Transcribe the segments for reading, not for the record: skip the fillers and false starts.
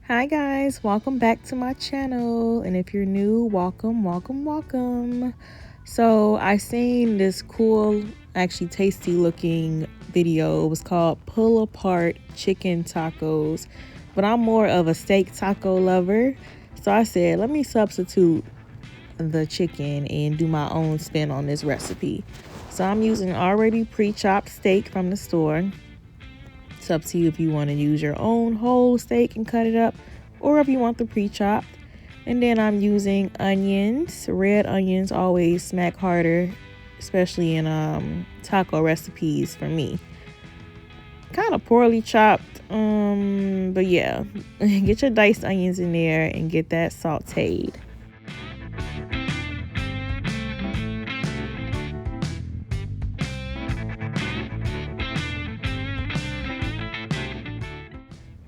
Hi guys, welcome back to my channel, and if you're new, welcome. So I seen this cool, actually tasty looking video. It was called Pull Apart Chicken Tacos, but I'm more of a steak taco lover, so I said let me substitute the chicken and do my own spin on this recipe. So I'm using already pre-chopped steak from the store. It's up to you if you want to use your own whole steak and cut it up, or if you want the pre-chopped. And then I'm using onions. Red onions always smack harder, especially in taco recipes for me. Kind of poorly chopped, but yeah. Get your diced onions in there and get that sauteed.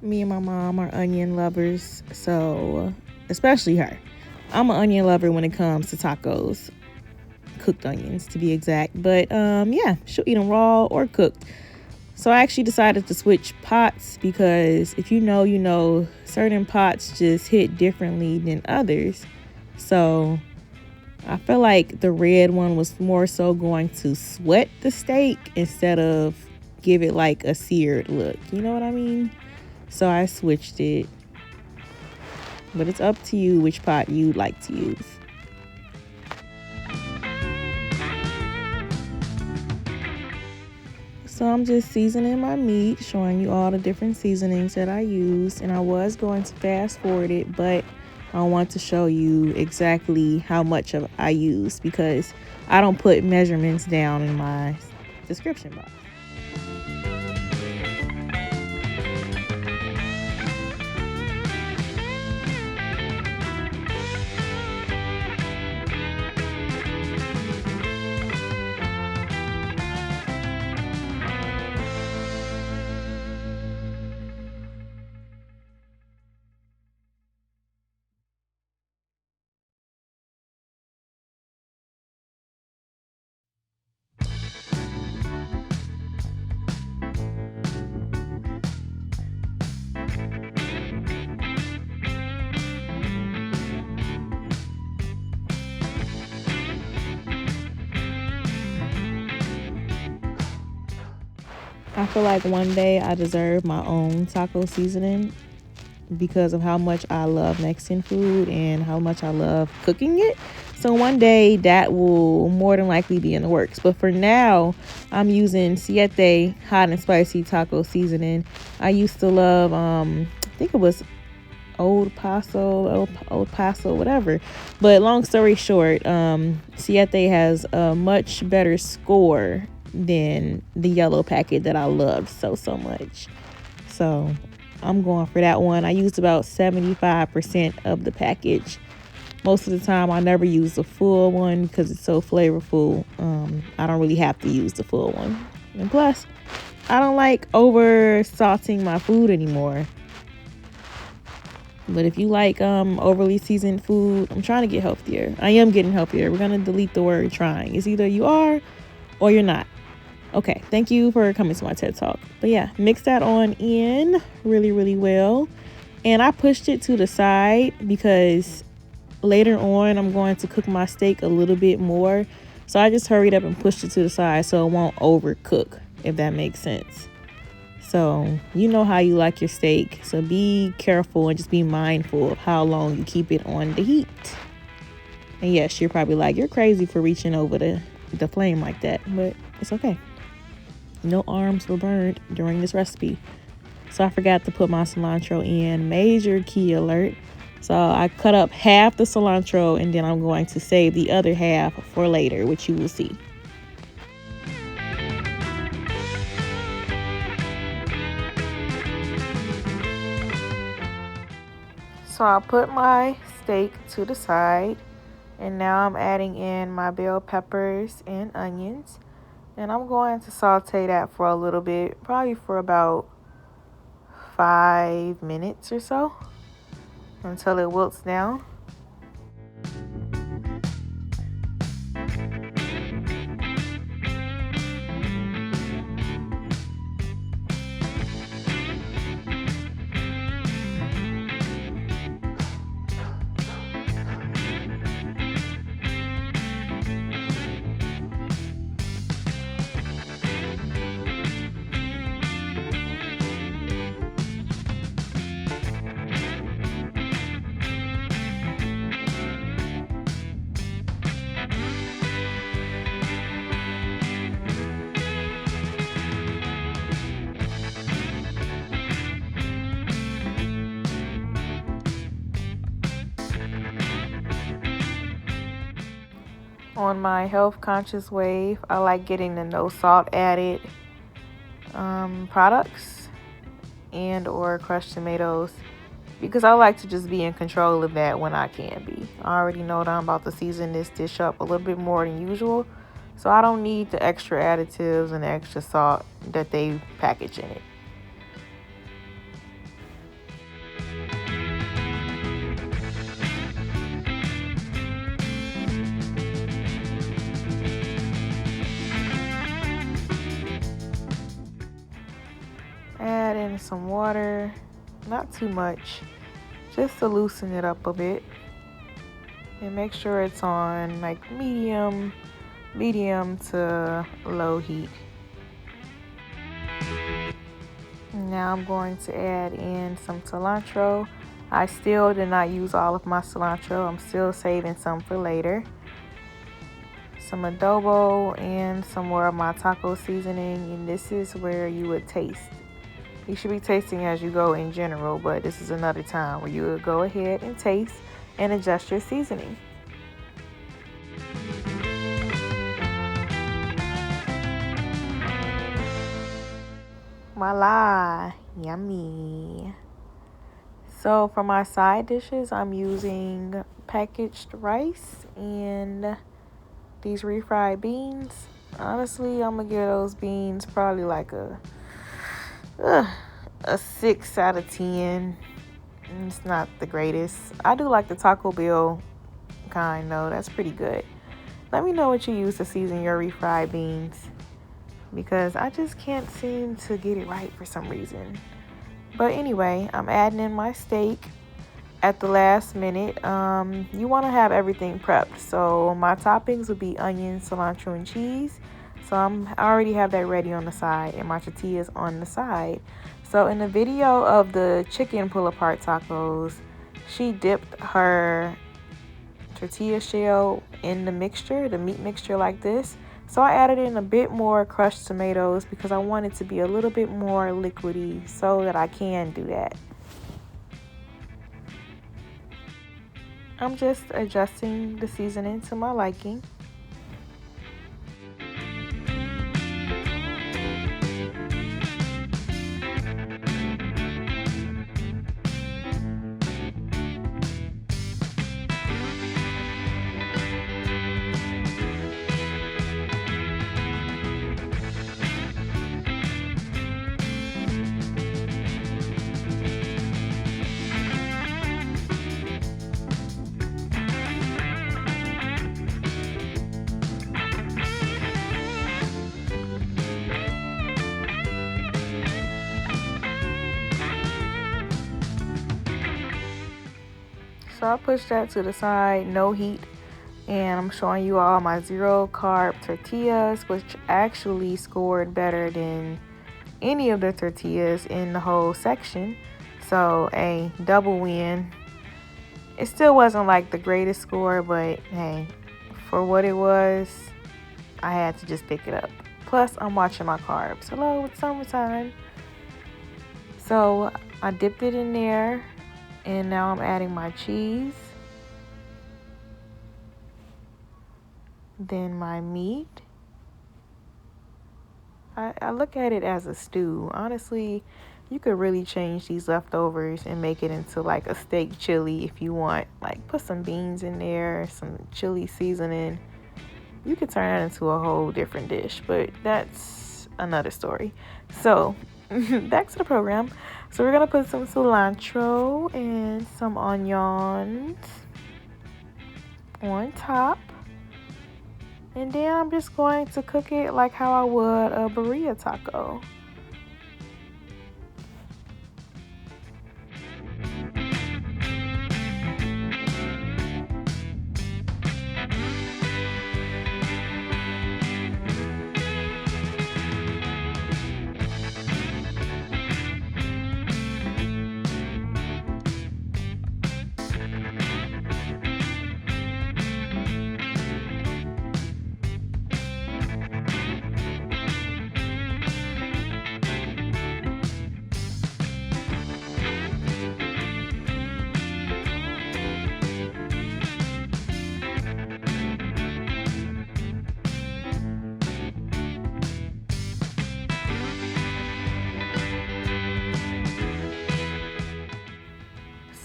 Me and my mom are onion lovers, so especially her. I'm an onion lover when it comes to tacos, cooked onions to be exact. But yeah, she'll eat them raw or cooked. So I actually decided to switch pots because if you know, certain pots just hit differently than others. So I feel like the red one was more so going to sweat the steak instead of give it like a seared look. You know what I mean? So I switched it. But it's up to you which pot you'd like to use. So I'm just seasoning my meat, showing you all the different seasonings that I use. And I was going to fast forward it, but I want to show you exactly how much of I use because I don't put measurements down in my description box. I feel like one day I deserve my own taco seasoning because of how much I love Mexican food and how much I love cooking it. So one day that will more than likely be in the works. But for now, I'm using Siete hot and spicy taco seasoning. I used to love, I think it was Old Paso, whatever. But long story short, Siete has a much better score than the yellow packet that I loved so much. So I'm going for that one. I used about 75% of the package. Most of the time I never use the full one because it's so flavorful. I don't really have to use the full one. And plus, I don't like over salting my food anymore. But if you like overly seasoned food, I'm trying to get healthier. I am getting healthier. We're going to delete the word trying. It's either you are or you're not. Okay, thank you for coming to my TED Talk. But yeah, mix that on in really well. And I pushed it to the side because later on I'm going to cook my steak a little bit more. So I just hurried up and pushed it to the side so it won't overcook, if that makes sense. So you know how you like your steak. So be careful and just be mindful of how long you keep it on the heat. And yes, you're probably like, you're crazy for reaching over the flame like that. But it's okay. No arms were burned during this recipe. So I forgot to put my cilantro in. Major key alert. So I cut up half the cilantro and then I'm going to save the other half for later, which you will see. So I put my steak to the side and now I'm adding in my bell peppers and onions. And I'm going to saute that for a little bit, probably for about 5 minutes or so until it wilts down. On my health conscious wave, I like getting the no salt added products and or crushed tomatoes because I like to just be in control of that when I can be. I already know that I'm about to season this dish up a little bit more than usual, so I don't need the extra additives and the extra salt that they package in it. Add in some water, not too much, just to loosen it up a bit. And make sure it's on like medium to low heat. Now I'm going to add in some cilantro. I still did not use all of my cilantro. I'm still saving some for later. Some adobo and some more of my taco seasoning, and this is where you would taste. You should be tasting as you go in general, but this is another time where you would go ahead and taste and adjust your seasoning. Voila, yummy. So for my side dishes, I'm using packaged rice and these refried beans. Honestly, I'm gonna give those beans probably like a 6 out of 10. It's not the greatest. I do like the Taco Bell kind though. That's pretty good. Let me know what you use to season your refried beans, because I just can't seem to get it right for some reason. But anyway, I'm adding in my steak at the last minute. You want to have everything prepped. So my toppings would be onion, cilantro, and cheese. So I already have that ready on the side, and my tortillas on the side. So in the video of the chicken pull-apart tacos, she dipped her tortilla shell in the mixture, the meat mixture like this. So I added in a bit more crushed tomatoes because I want it to be a little bit more liquidy so that I can do that. I'm just adjusting the seasoning to my liking. So I pushed that to the side, no heat, and I'm showing you all my 0 carb tortillas, which actually scored better than any of the tortillas in the whole section. So a double win. It still wasn't like the greatest score, but hey, for what it was, I had to just pick it up. Plus, I'm watching my carbs. Hello, it's summertime. So I dipped it in there. And now I'm adding my cheese, then my meat. I look at it as a stew. Honestly, you could really change these leftovers and make it into like a steak chili if you want. Like put some beans in there, some chili seasoning. You could turn that into a whole different dish, but that's another story. So back to the program. So we're going to put some cilantro and some onions on top. And then I'm just going to cook it like how I would a burrito taco.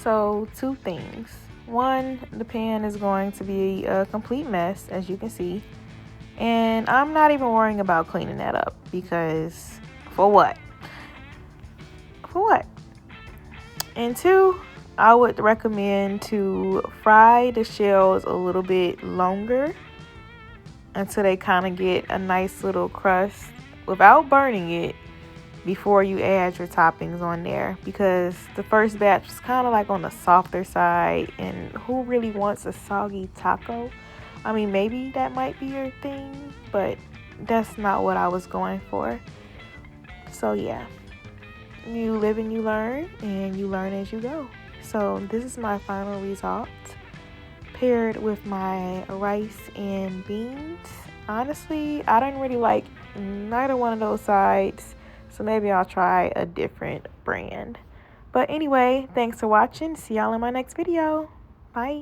So 2 things. 1, the pan is going to be a complete mess, as you can see. And I'm not even worrying about cleaning that up because for what? For what? And 2, I would recommend to fry the shells a little bit longer until they kind of get a nice little crust without burning it before you add your toppings on there, because the first batch was kind of like on the softer side, and who really wants a soggy taco? I mean, maybe that might be your thing, but that's not what I was going for. So yeah, you live and you learn, and you learn as you go. So this is my final result paired with my rice and beans. Honestly, I didn't really like neither one of those sides, so maybe I'll try a different brand. But anyway, thanks for watching. See y'all in my next video. Bye.